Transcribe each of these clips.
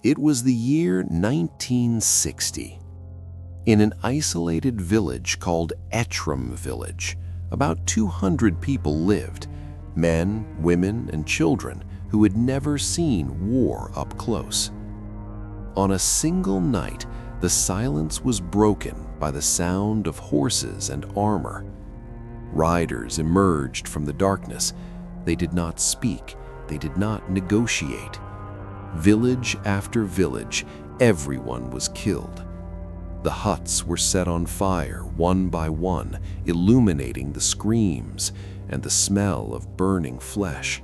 It was the year 1960. In an isolated village called Ettram Village, about 200 people lived, men, women, and children who had never seen war up close. On a single night, the silence was broken by the sound of horses and armor. Riders emerged from the darkness. They did not speak. They did not negotiate. Village after village, everyone was killed. The huts were set on fire one by one, illuminating the screams and the smell of burning flesh.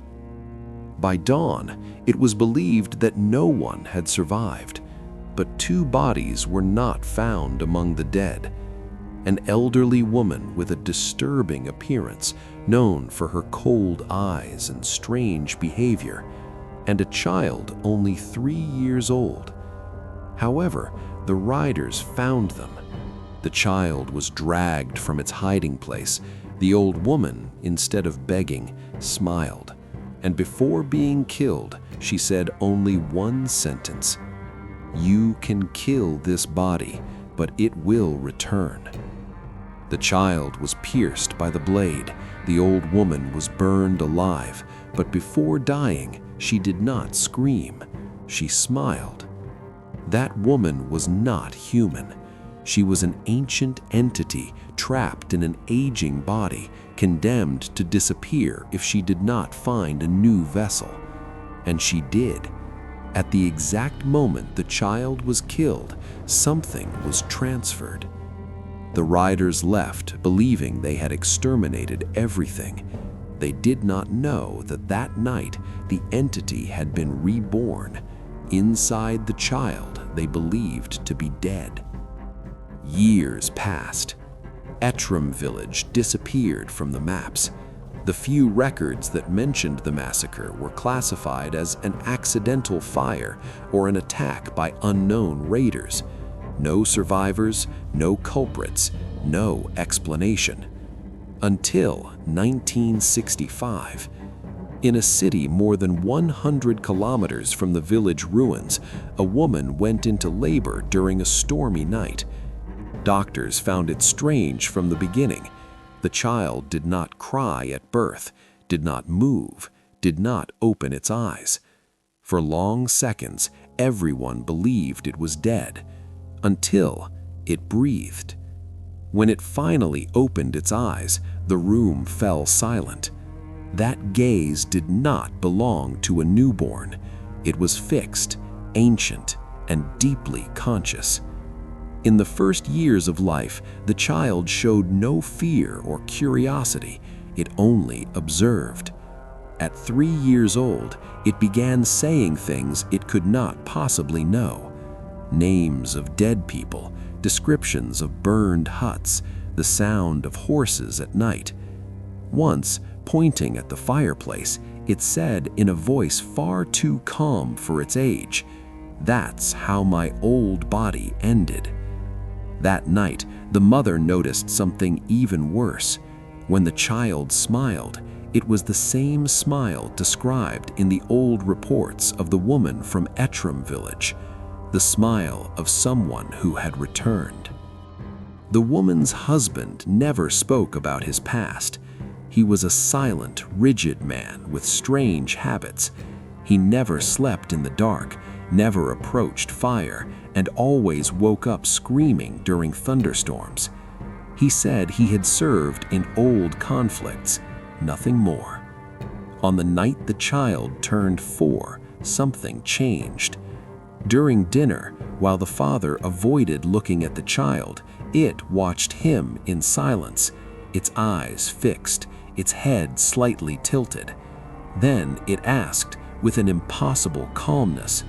By dawn, it was believed that no one had survived, but 2 bodies were not found among the dead. An elderly woman with a disturbing appearance, known for her cold eyes and strange behavior, and a child only 3 years old. However, the riders found them. The child was dragged from its hiding place. The old woman, instead of begging, smiled. And before being killed, she said only one sentence: "You can kill this body, but it will return." The child was pierced by the blade. The old woman was burned alive, but before dying, she did not scream. She smiled. That woman was not human. She was an ancient entity trapped in an aging body, condemned to disappear if she did not find a new vessel. And she did. At the exact moment the child was killed, something was transferred. The riders left, believing they had exterminated everything. They did not know that that night the entity had been reborn. Inside the child they believed to be dead. Years passed. Ettram Village disappeared from the maps. The few records that mentioned the massacre were classified as an accidental fire or an attack by unknown raiders. No survivors, no culprits, no explanation. Until 1965. In a city more than 100 kilometers from the village ruins, a woman went into labor during a stormy night. Doctors found it strange from the beginning. The child did not cry at birth, did not move, did not open its eyes. For long seconds, everyone believed it was dead, until it breathed. When it finally opened its eyes, the room fell silent. That gaze did not belong to a newborn. It was fixed, ancient, and deeply conscious. In the first years of life, the child showed no fear or curiosity. It only observed. At 3 years old, it began saying things it could not possibly know. Names of dead people, descriptions of burned huts, the sound of horses at night. Once, pointing at the fireplace, it said in a voice far too calm for its age, "That's how my old body ended." That night, the mother noticed something even worse. When the child smiled, it was the same smile described in the old reports of the woman from Ettram Village, the smile of someone who had returned. The woman's husband never spoke about his past. He was a silent, rigid man with strange habits. He never slept in the dark, never approached fire, and always woke up screaming during thunderstorms. He said he had served in old conflicts, nothing more. On the night the child turned 4, something changed. During dinner, while the father avoided looking at the child, it watched him in silence, its eyes fixed, its head slightly tilted. Then it asked, with an impossible calmness,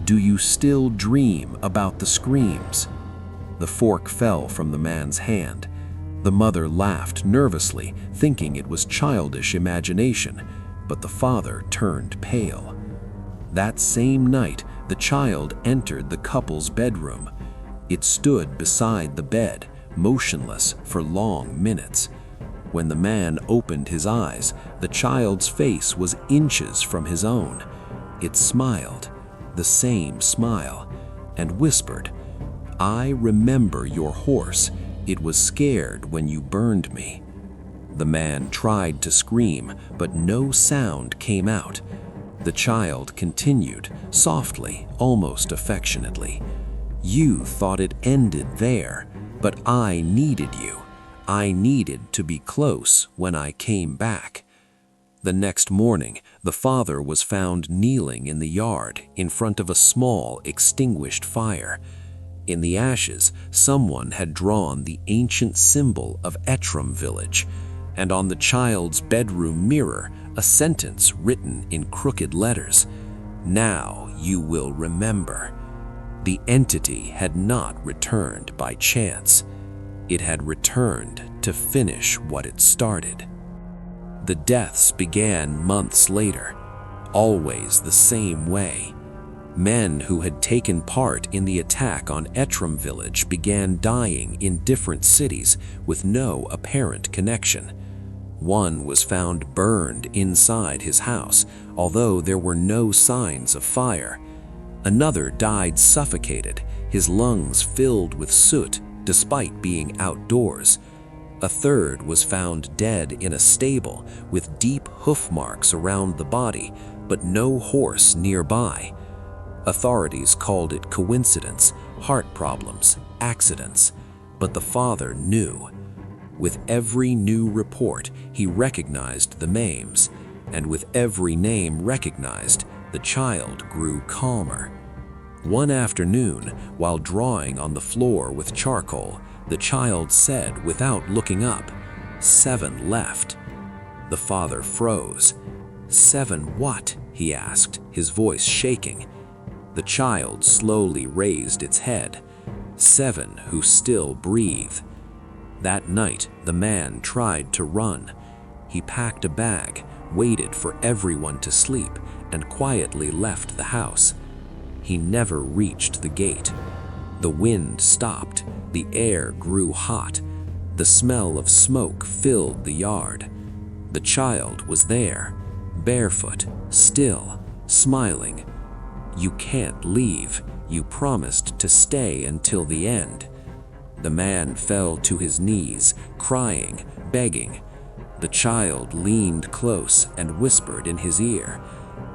"Do you still dream about the screams?" The fork fell from the man's hand. The mother laughed nervously, thinking it was childish imagination, but the father turned pale. That same night, the child entered the couple's bedroom. It stood beside the bed, motionless for long minutes. When the man opened his eyes, the child's face was inches from his own. It smiled, the same smile, and whispered, "I remember your horse. It was scared when you burned me." The man tried to scream, but no sound came out. The child continued, softly, almost affectionately, "You thought it ended there, but I needed you. I needed to be close when I came back." The next morning, the father was found kneeling in the yard in front of a small, extinguished fire. In the ashes, someone had drawn the ancient symbol of Ettram village, and on the child's bedroom mirror, a sentence written in crooked letters, "Now you will remember." The entity had not returned by chance. It had returned to finish what it started. The deaths began months later, always the same way. Men who had taken part in the attack on Ettram village began dying in different cities with no apparent connection. One was found burned inside his house, although there were no signs of fire. Another died suffocated, his lungs filled with soot despite being outdoors. A third was found dead in a stable with deep hoof marks around the body, but no horse nearby. Authorities called it coincidence, heart problems, accidents, but the father knew. With every new report, he recognized the names, and with every name recognized, the child grew calmer. One afternoon, while drawing on the floor with charcoal, the child said without looking up, "7 left." The father froze. "7 what?" he asked, his voice shaking. The child slowly raised its head. 7 who still breathe. That night, the man tried to run. He packed a bag, waited for everyone to sleep, and quietly left the house. He never reached the gate. The wind stopped, the air grew hot. The smell of smoke filled the yard. The child was there, barefoot, still, smiling. "You can't leave. You promised to stay until the end." The man fell to his knees, crying, begging. The child leaned close and whispered in his ear,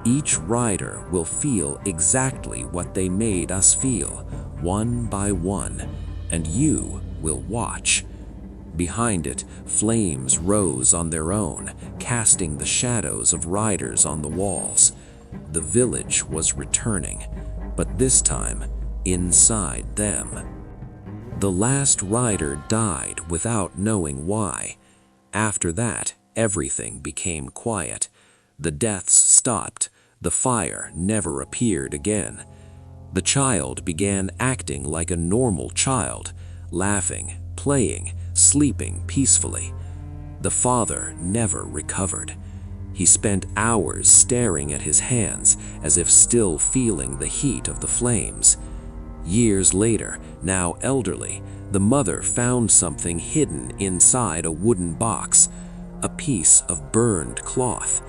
"Each rider will feel exactly what they made us feel, one by one, and you will watch." Behind it, flames rose on their own, casting the shadows of riders on the walls. The village was returning, but this time, inside them. The last rider died without knowing why. After that, everything became quiet. The deaths stopped. The fire never appeared again. The child began acting like a normal child, laughing, playing, sleeping peacefully. The father never recovered. He spent hours staring at his hands as if still feeling the heat of the flames. Years later, now elderly, the mother found something hidden inside a wooden box, a piece of burned cloth,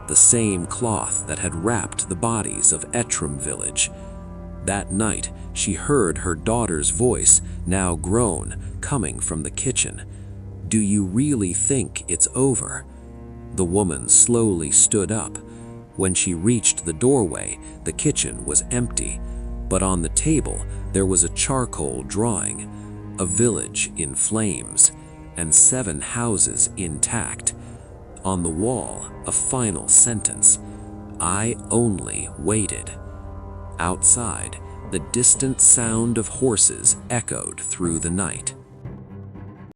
the same cloth that had wrapped the bodies of Ettram village. That night, she heard her daughter's voice, now grown, coming from the kitchen. "Do you really think it's over?" The woman slowly stood up. When she reached the doorway, the kitchen was empty, but on the table there was a charcoal drawing, a village in flames, and 7 houses intact. On the wall, a final sentence, "I only waited." Outside, the distant sound of horses echoed through the night.